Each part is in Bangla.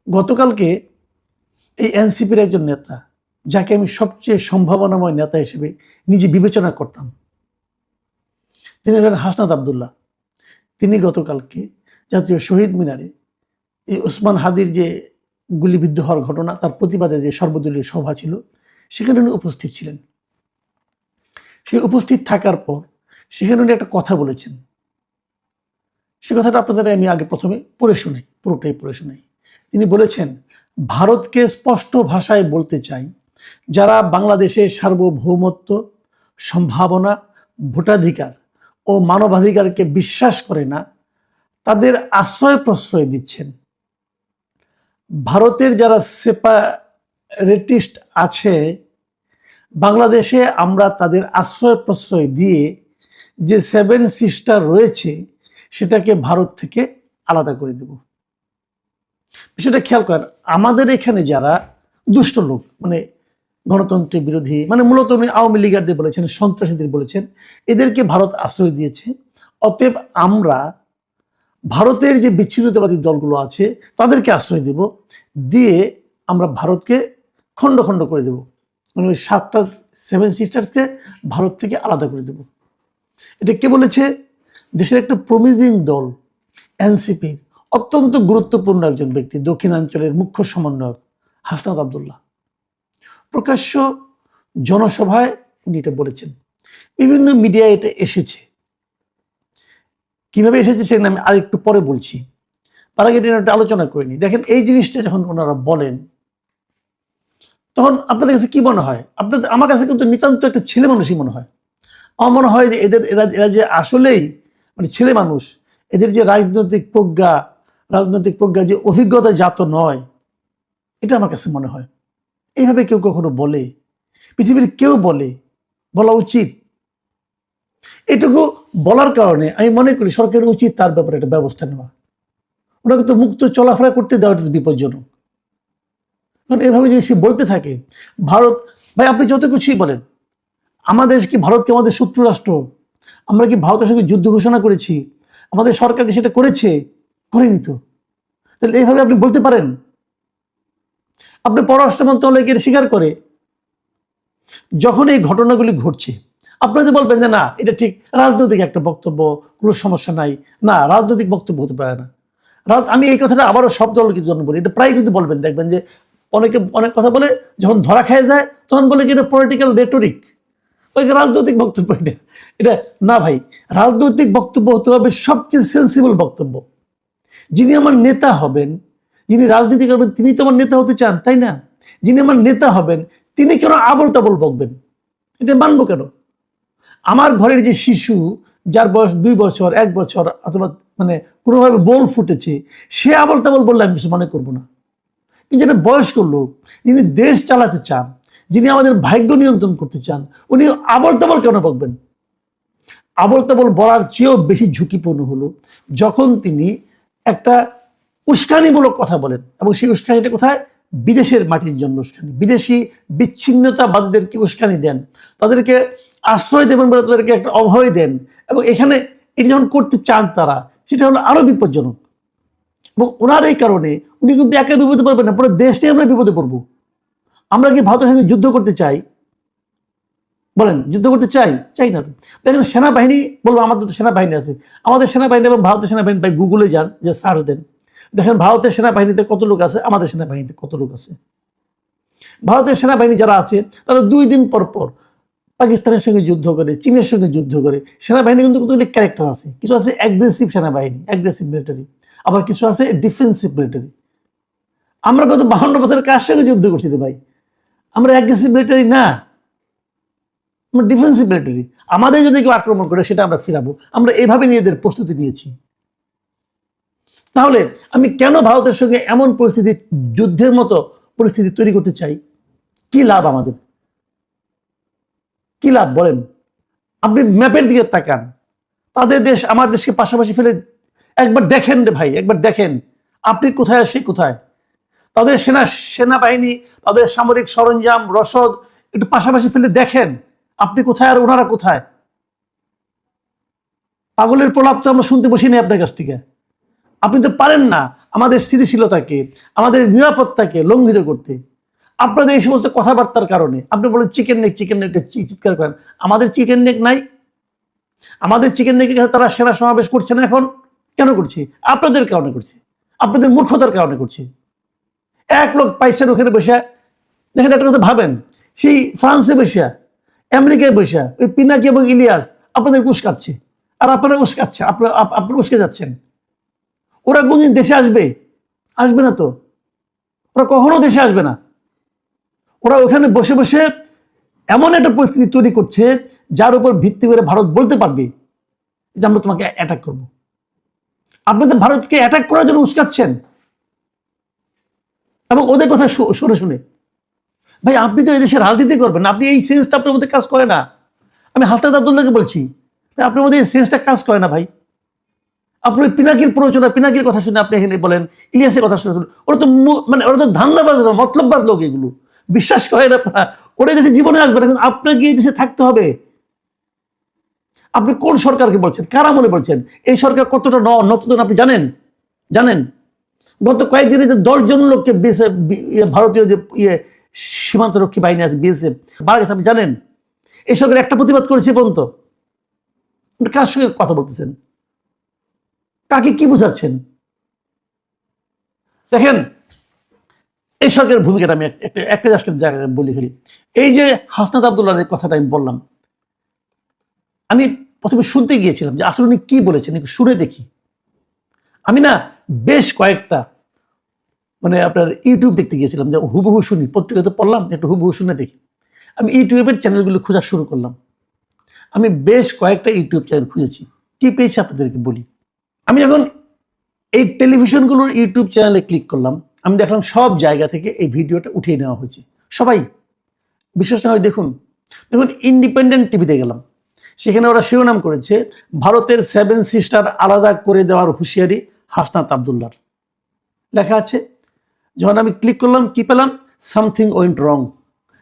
গতকালকে এই এনসিপির একজন নেতা, যাকে আমি সবচেয়ে সম্ভাবনাময় নেতা হিসেবে নিজে বিবেচনা করতাম, তিনি হলেন হাসনাত আবদুল্লাহ। তিনি গতকালকে জাতীয় শহীদ মিনারে এই ওসমান হাদির যে গুলিবিদ্ধ হওয়ার ঘটনা, তার প্রতিবাদে যে সর্বদলীয় সভা ছিল, সেখানে উনি উপস্থিত ছিলেন। সেই উপস্থিত থাকার পর সেখানে উনি একটা কথা বলেছেন। সে কথাটা আপনাদের আমি আগে প্রথমে পড়ে শোনাই, পুরোটাই পড়ে শোনাই। তিনি বলেছেন, ভারতকে স্পষ্ট ভাষায় বলতে চাই, যারা বাংলাদেশের সার্বভৌমত্ব, সম্ভাবনা, ভোটাধিকার ও মানবাধিকারকে বিশ্বাস করে না, তাদের আশ্রয় প্রশ্রয় দিচ্ছেন। ভারতের যারা সেপারেটিস্ট আছে বাংলাদেশে, আমরা তাদের আশ্রয় প্রশ্রয় দিয়ে যে 7 সিস্টার রয়েছে সেটাকে ভারত থেকে আলাদা করে দেব। বিষয়টা খেয়াল করেন, আমাদের এখানে যারা দুষ্ট লোক, মানে গণতন্ত্রের বিরোধী, মানে মূলত উনি আওয়ামী লীগারদের বলেছেন, সন্ত্রাসীদের বলেছেন, এদেরকে ভারত আশ্রয় দিয়েছে। অতএব আমরা ভারতের যে বিচ্ছিন্নতাবাদী দলগুলো আছে তাদেরকে আশ্রয় দেব, দিয়ে আমরা ভারতকে খণ্ড খণ্ড করে দেব, মানে ওই 7 সিস্টার্সকে ভারত থেকে আলাদা করে দেব। এটা কে বলেছে? দেশের একটা প্রমিজিং দল এনসিপি, অত্যন্ত গুরুত্বপূর্ণ একজন ব্যক্তি, দক্ষিণাঞ্চলের মুখ্য সমন্বয়ক হাসনাত আবদুল্লাহ। প্রকাশ্য জনসভায় উনি এটা বলেছেন, বিভিন্ন মিডিয়ায় এটা এসেছে। কিভাবে এসেছে সেটা আমি আরেকটু পরে বলছি, তার আগে এটা আলোচনা করিনি। দেখেন, এই জিনিসটা যখন ওনারা বলেন তখন আপনাদের কাছে কি মনে হয়? আমার কাছে কিন্তু নিতান্ত একটা ছেলে মানুষই মনে হয়। আমার মনে হয় যে এরা যে আসলেই মানে ছেলে মানুষ, এদের যে রাজনৈতিক প্রজ্ঞা যে অভিজ্ঞতা জাত নয়, এটা আমার কাছে মনে হয়। এইভাবে কেউ কখনো বলে? পৃথিবীর কেউ বলা উচিত? এটুকু বলার কারণে আমি মনে করি সরকারের উচিত তার ব্যাপারে একটা ব্যবস্থা নেওয়া। ওনাকে তো মুক্ত চলাফেরা করতে দেওয়া, এটা বিপজ্জনক। কারণ এভাবে যদি সে বলতে থাকে, ভারত, ভাই আপনি যত কিছুই বলেন, আমাদের কি ভারতকে আমাদের শত্রু রাষ্ট্র? আমরা কি ভারতের সঙ্গে যুদ্ধ ঘোষণা করেছি? আমাদের সরকার কি সেটা করেছে? করেনি তো। তাহলে এইভাবে আপনি বলতে পারেন? আপনি পররাষ্ট্র মন্ত্রণালয় এটা স্বীকার করে। যখন এই ঘটনাগুলি ঘটছে, আপনারা যে বলবেন যে না এটা ঠিক রাজনৈতিক একটা বক্তব্য, কোনো সমস্যা নাই, না রাজনৈতিক বক্তব্য হতে পারে না। আমি এই কথাটা আবারও সব দলকে জন্য বলি, এটা প্রায় কিন্তু বলবেন, দেখবেন যে অনেকে অনেক কথা বলে, যখন ধরা খেয়ে যায় তখন বলে কি এটা পলিটিক্যাল রেটরিক, ওই রাজনৈতিক বক্তব্য। এটা না ভাই, রাজনৈতিক বক্তব্য হতে হবে সবচেয়ে সেন্সিবল বক্তব্য। যিনি আমার নেতা হবেন, যিনি রাজনীতি করবেন, তিনি তো আমার নেতা হতে চান, তাই না? যিনি আমার নেতা হবেন তিনি কেন আবল তাবল বকবেন? এটা মানবো কেন? আমার ঘরের যে শিশু, যার বয়স 2 বছর, 1 বছর, অথবা মানে কোনোভাবে বোল ফুটেছে, সে আবল তাবল বললে আমি কিছু মনে করবো না। কিন্তু যেটা বয়স্ক লোক, যিনি দেশ চালাতে চান, যিনি আমাদের ভাগ্য নিয়ন্ত্রণ করতে চান, উনি আবল তাবল কেন বকবেন? আবল তাবল বলার চেয়েও বেশি ঝুঁকিপূর্ণ হলো যখন তিনি একটা উস্কানিমূলক কথা বলেন, এবং সেই উস্কানিটা কোথায়? বিদেশের মাটির জন্য উস্কানি, বিদেশি বিচ্ছিন্নতাবাদীদেরকে উস্কানি দেন, তাদেরকে আশ্রয় দেবেন বলে তাদেরকে একটা অভয় দেন, এবং এখানে এটি যখন করতে চান তারা, সেটা হলো আরো বিপজ্জনক। এবং ওনার এই কারণে উনি কিন্তু একা বিপদে পড়বেন না, পুরো দেশটাই আমরা বিপদে পড়বো। আমরা কি ভারতের সঙ্গে যুদ্ধ করতে চাই? বলেন, যুদ্ধ করতে চাই? চাই না তো। দেখেন, সেনাবাহিনী বলবো, আমাদের তো সেনাবাহিনী আছে, আমাদের সেনাবাহিনী এবং ভারতের সেনাবাহিনী, ভাই গুগলে যান, যে সার্চ দেন, দেখেন ভারতের সেনাবাহিনীতে কত লোক আছে, আমাদের সেনাবাহিনীতে কত লোক আছে। ভারতের সেনাবাহিনী যারা আছে তারা 2 দিন পর পর পাকিস্তানের সঙ্গে যুদ্ধ করে, চীনের সঙ্গে যুদ্ধ করে। সেনাবাহিনী কিন্তু কতগুলি ক্যারেক্টার আছে, কিছু আছে অ্যাগ্রেসিভ সেনাবাহিনী, অ্যাগ্রেসিভ মিলিটারি, আবার কিছু আছে ডিফেন্সিভ মিলিটারি। আমরা গত 52 বছরের কার সঙ্গে যুদ্ধ করছি রে ভাই? আমরা অ্যাগ্রেসিভ মিলিটারি না, আমরা ডিফেন্সিভ মিলিটারি। আমাদের যদি কেউ আক্রমণ করে সেটা আমরা ফিরাবো, আমরা এভাবে নিজেদের প্রস্তুতি নিয়েছি। তাহলে আমি কেন ভারতের সঙ্গে এমন পরিস্থিতি, যুদ্ধের মতো পরিস্থিতি তৈরি করতে চাই? কি লাভ আমাদের? কি লাভ বলেন? আপনি ম্যাপের দিকে তাকান, তাদের দেশ আমার দেশকে পাশাপাশি ফেলে একবার দেখেন রে ভাই, একবার দেখেন আপনি কোথায়, সে কোথায়। তাদের সেনাবাহিনী, তাদের সামরিক সরঞ্জাম, রসদ একটু পাশাপাশি ফেলে দেখেন আপনি কোথায় আর ওনারা কোথায়। পাগলের প্রলাপ তো আমরা শুনতে বসিনি আপনার কাছ থেকে। আপনি তো পারেন না আমাদের স্থিতিশীলতাকে, আমাদের নিরাপত্তাকে লঙ্ঘিত করতে। আপনাদের এই সমস্ত কথাবার্তার কারণে আপনি বলেন চিকেন নেক চিৎকার করেন। আমাদের চিকেন নেক নাই? আমাদের চিকেন নেকের কাছে তারা সেনা সমাবেশ করছে না এখন? কেন করছে? আপনাদের কারণে করছে, আপনাদের মূর্খতার কারণে করছে। এক লোক পাইছেন ওখানে বসে। দেখেন একটা কথা ভাবেন, সেই ফ্রান্সে বসে, আমেরিকায় বসে ওই পিনাকি এবং ইলিয়াস আপনাদের উস্কাচ্ছে, আর আপনারা উস্কাচ্ছে, আপনারা উস্কে যাচ্ছেন। ওরা কোনদিন দেশে আসবে? আসবে না তো। ওরা কখনো দেশে আসবে না। ওরা ওখানে বসে বসে এমন একটা পরিস্থিতি তৈরি করছে যার উপর ভিত্তি করে ভারত বলতে পারবে যে আমরা তোমাকে অ্যাটাক করবো। আপনাদের ভারতকে অ্যাটাক করার জন্য উস্কাচ্ছেন, এবং ওদের কথা শুনে শুনে। ভাই আপনি তো এই দেশে রাজনীতি করবেন, আপনি এই সেন্সটা আপনার মধ্যে কাজ করে না। আমি হাসনাত আব্দুল্লাহকে বলছি, আপনার মধ্যে এই সেন্সটা কাজ করে না ভাই। আপনি ওই পিনাকির প্ররোচনা, পিনাকির কথা শুনে আপনি এখানে বলেন, ইলিয়াসের কথা শুনে ওরা তো মানে ওরা তো ধান্দাবাজ, মতলববাজ লোক, এগুলো বিশ্বাস করেন আপনারা। ওরা দেশে জীবনে আসবে না, কিন্তু আপনাকে এই দেশে থাকতে হবে। আপনি কোন সরকারকে বলছেন? কারা মনে বলছেন? এই সরকার কতটা নতুন আপনি জানেন? জানেন গত কয়েকদিনে যে 10 জন লোককে ভারতীয় যে সীমান্ত রক্ষী বাহিনী আছে বিএসএফ মারা গেছে, আপনি জানেন? এই সরকার একটা প্রতিবাদ করেছে পর্যন্ত? কার সঙ্গে কথা বলতেছেন? কাকে কি বুঝাচ্ছেন? দেখেন এই সরকারের ভূমিকাটা আমি একটা জায়গায় বলি ফেলি। এই যে হাসনাত আব্দুল্লাহর কথাটা আমি বললাম, আমি প্রথমে শুনতে গিয়েছিলাম যে আসলে উনি কি বলেছেন, একটু শুনে দেখি। আমি না বেশ কয়েকটা মানে আপনার ইউটিউব দেখতে গিয়েছিলাম, যে হুবহু শুনি, পত্রিকাতে পড়লাম একটু হুবহু শুনে দেখি। আমি ইউটিউবের চ্যানেলগুলো খোঁজা শুরু করলাম। আমি বেশ কয়েকটা ইউটিউব চ্যানেল খুঁজেছি। কি পেয়েছি আপনাদেরকে বলি। আমি যখন এই টেলিভিশনগুলোর ইউটিউব চ্যানেলে ক্লিক করলাম, আমি দেখলাম সব জায়গা থেকে এই ভিডিওটা উঠিয়ে নেওয়া হয়েছে। সবাই বিশ্বাস না হয় দেখুন। দেখুন ইন্ডিপেন্ডেন্ট টিভিতে গেলাম, সেখানে ওরা শিরোনাম করেছে ভারতের 7 সিস্টার আলাদা করে দেওয়ার হুঁশিয়ারি হাসনাত আব্দুল্লাহর, লেখা আছে। যখন আমি ক্লিক করলাম কি পেলাম? Something went wrong,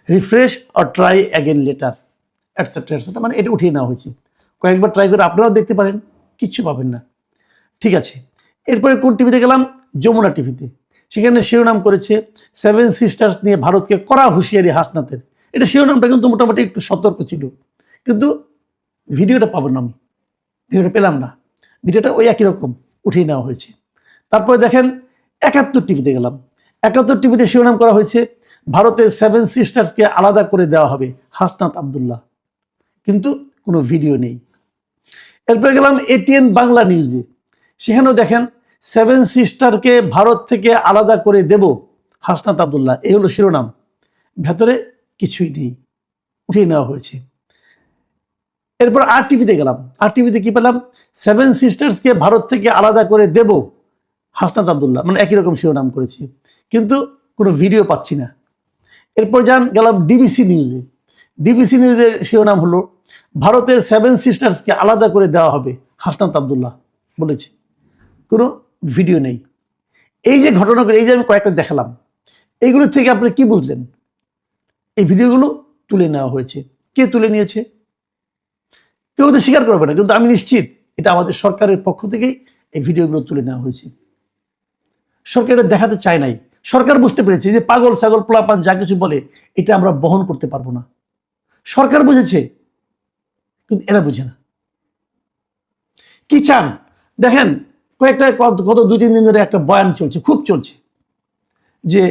refresh or try again letter, etcetera etcetera. মানে এটা উঠিয়ে নেওয়া হয়েছে। কয়েকবার ট্রাই করে আপনারাও দেখতে পারেন, কিচ্ছু পাবেন না। ঠিক আছে, এরপরে কোন টিভিতে গেলাম? যমুনা টিভিতে। সেখানে শিরোনাম করেছে 7 সিস্টার্স নিয়ে ভারতকে কড়া হুঁশিয়ারি হাসনাতের। এটা শিরোনামটা কিন্তু মোটামুটি একটু সতর্ক ছিল, কিন্তু ভিডিওটা পাবেন না। আমি ভিডিওটা পেলাম না। ভিডিওটা ওই একই রকম উঠিয়ে নেওয়া হয়েছে। তারপরে দেখেন 71 টিভিতে গেলাম। 71 টিভিতে শিরোনাম করা হয়েছে ভারতের 7 সিস্টার্সকে আলাদা করে দেওয়া হবে হাসনাত আব্দুল্লাহ, কিন্তু কোনো ভিডিও নেই। এরপরে গেলাম এটিএন বাংলা নিউজে। সেখানেও দেখেন 7 সিস্টারকে ভারত থেকে আলাদা করে দেব হাসনাত আব্দুল্লাহ, এই হলো শিরোনাম। ভেতরে কিছুই নেই, উঠিয়ে নেওয়া হয়েছে। এরপর আর টিভিতে গেলাম। আর টিভিতে কি পেলাম? 7 সিস্টার্সকে ভারত থেকে আলাদা করে দেব হাসনাত আব্দুল্লাহ, মানে একই রকম শিরোনাম করেছি, কিন্তু কোনো ভিডিও পাচ্ছি না। এরপর গেলাম ডিবিসি নিউজে। ডিবিসি নিউজের শিরোনাম হলো ভারতের 7 সিস্টার্সকে আলাদা করে দেওয়া হবে হাসনাত আব্দুল্লাহ বলেছে, কোনো ভিডিও নেই। এই যে ঘটনাগুলো, এই যে আমি কয়েকটা দেখালাম, এইগুলো থেকে আপনি কি বুঝলেন? এই ভিডিওগুলো তুলে নেওয়া হয়েছে। কে তুলে নিয়েছে? কেউ তো স্বীকার করবে না, কিন্তু আমি নিশ্চিত এটা আমাদের সরকারের পক্ষ থেকেই এই ভিডিওগুলো তুলে নেওয়া হয়েছে। সরকার এটা দেখাতে চায় নাই। সরকার বুঝতে পেরেছে যে পাগল ছাগল পোলাপান যা কিছু বলে এটা আমরা বহন করতে পারবো না। সরকার বুঝেছে, কিন্তু এরা বুঝে না। কি চান দেখেন, গত 2-3 দিন ধরে একটা বয়ান চলছে, খুব চলছে, যে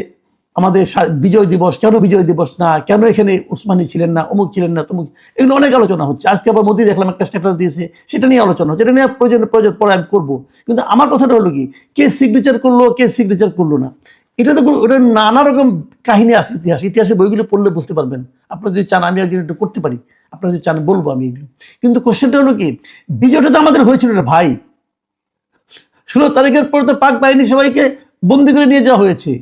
আমাদের বিজয় দিবস, কেন বিজয় দিবস না, কেন এখানে উসমানী ছিলেন না, অমুক ছিলেন না, তমুক, এগুলো অনেক আলোচনা হচ্ছে। আজকে আবার মোদি দেখলাম একটা স্ট্যাটাস দিয়েছে, সেটা নিয়ে আলোচনা হচ্ছে। এটা নিয়ে প্রয়োজন পরে আমি করবো, কিন্তু আমার কথাটা হলো কি, কে সিগনেচার করলো, কে সিগনেচার করলো না, এটা তো ওটা নানা রকম কাহিনী আছে। ইতিহাসে বইগুলো পড়লে বুঝতে পারবেন। আপনারা যদি চান আমি একদিন একটু করতে পারি, আপনারা যদি চান বলবো আমি এগুলো। কিন্তু কোশ্চেনটা হলো কি, বিজয়টা তো আমাদের হয়েছিল রে ভাই। 16 তারিখের পর তো পাক বাহিনী সবাইকে বন্দি করে নিয়ে যাওয়া হয়েছে।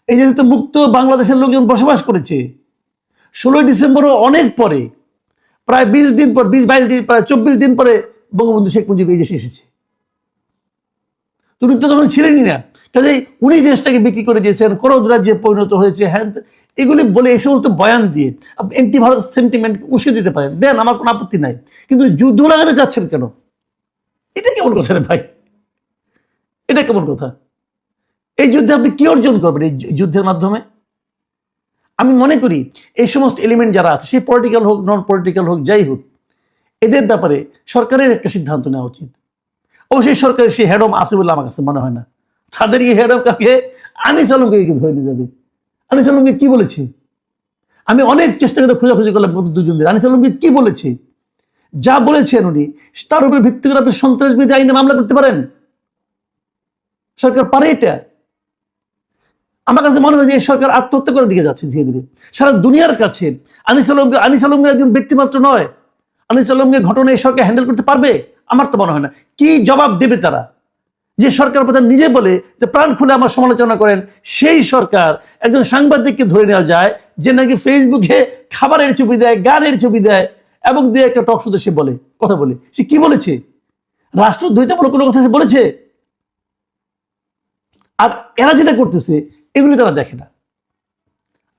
এই যে তো মুক্ত বাংলাদেশের লোকজন বসবাস করেছে। 16 ডিসেম্বরও অনেক পরে, প্রায় 20 দিন পর, 20-22 দিন, প্রায় 24 দিন পরে বঙ্গবন্ধু শেখ মুজিব এই দেশে এসেছে। তুমি তো তখন ছিলেনই না, কাজেই উনি দেশটাকে বিক্রি করে দিয়েছেন, করদ রাজ্যে পরিণত হয়েছে, হ্যাঁ, এগুলি বলে এই সমস্ত বয়ান দিয়ে আপনি এন্টি ভারত সেন্টিমেন্ট উস্কে দিতে পারেন, দেন, আমার কোনো আপত্তি নাই। কিন্তু যুদ্ধ লাগাতে চাচ্ছেন কেন? এটা কেমন কথা রে ভাই? এটা কেমন কথা? এই যুদ্ধে আপনি কি অর্জন করবেন এই যুদ্ধের মাধ্যমে? আমি মনে করি এই সমস্ত এলিমেন্ট যারা আছে, সে পলিটিক্যাল হোক নন পলিটিক্যাল হোক যাই হোক, এদের ব্যাপারে সরকারের একটা সিদ্ধান্ত নেওয়া উচিত। অবশ্যই সরকারের সেই হেডম আছে বলে আমার কাছে মনে হয় না। তাদের এই হেডম কাকে? আনিস আলমকে ধরে নিয়ে যাবে। আনিস আলমকে কি বলেছে? আমি অনেক চেষ্টা করে খোঁজাখুঁজি করলাম গত দুজন দিন, আনিস আলমকে কি বলেছে? যা বলেছেন উনি, তার উপরে ভিত্তি করে আপনি সন্ত্রাসবিরোধী আইনে মামলা করতে পারেন? সরকার পারে এটা? আমার কাছে মনে হয় যে সরকার আত্মহত্যা করার দিকে যাচ্ছে ধীরে ধীরে। সারা দুনিয়ার কাছে আনিস আলমকে একজন ব্যক্তিমাত্র নয়, আনিস আলমকে ঘটনায় সরকার হ্যান্ডেল করতে পারবে? আমার তো মনে হয় না। কি জবাব দেবে তারা? যে সরকার প্রধান নিজে বলে যে প্রাণ খুলে আমার সমালোচনা করেন, সেই সরকার একজন সাংবাদিককে ধরে নেওয়া যায় যে নাকি ফেসবুকে খাবারের ছবি দেয়, গানের ছবি দেয় এবং দুই একটা টক শোতে সে বলে কথা বলে। সে কি বলেছে? রাষ্ট্রদ্রোহিতামূলক কোনো কথা সে বলেছে? আর এরা যেটা করতেছে এগুলি তারা দেখে না।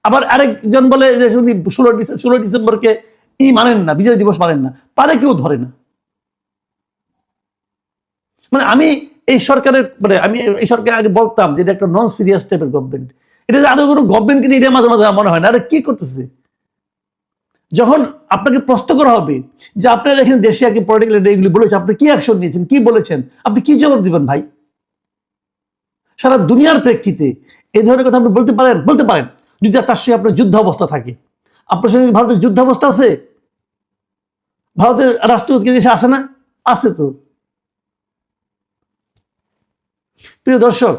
আবার আরেকজন বলে যে যদি 16 ডিসেম্বরকে মানেন না, বিজয় দিবস মানেন না, পারে কেউ ধরে না। মানে আমি এই সরকার আগে বলতাম যে এটা একটা নন সিরিয়াস টাইপের গভর্নমেন্ট। এটা যে আদৌ কোনো গভর্নমেন্ট কিন্তু এটা মাঝে মাঝে মনে হয় না, আরে কি করতেছে? যখন আপনাকে প্রশ্ন করা হবে যে আপনার এখানে দেশে আগে পলিটিক্যাল এগুলি বলেছে, আপনি কি অ্যাকশন নিয়েছেন, কি বলেছেন, আপনি কি জবাব দিবেন ভাই? সারা দুনিয়ার প্রেক্ষিতে এই ধরনের কথা আপনি বলতে পারেন যদি তার সঙ্গে আপনার যুদ্ধ অবস্থা থাকে। আপনার সঙ্গে ভারতের যুদ্ধ অবস্থা আছে? ভারতের রাষ্ট্রপতি দেশে আছে না? আছে তো। প্রিয় দর্শক,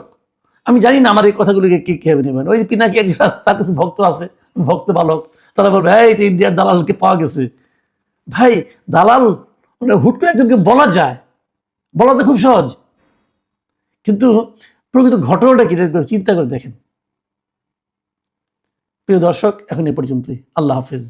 আমি জানি না আমার এই কথাগুলিকে কে খেয়ে নেবেন। ওই পিনাকি একজন তার কিছু ভক্ত আছে, ভক্ত বালক, তারা বলবে এই যে ইন্ডিয়ার দালালকে পাওয়া গেছে। ভাই, দালাল মানে হুট করে একজনকে বলা যায়, বলা তো খুব সহজ, কিন্তু প্রকৃত ঘটনাটা কি চিন্তা করে দেখেন। প্রিয় দর্শক, এখন এ পর্যন্তই। আল্লাহ হাফেজ।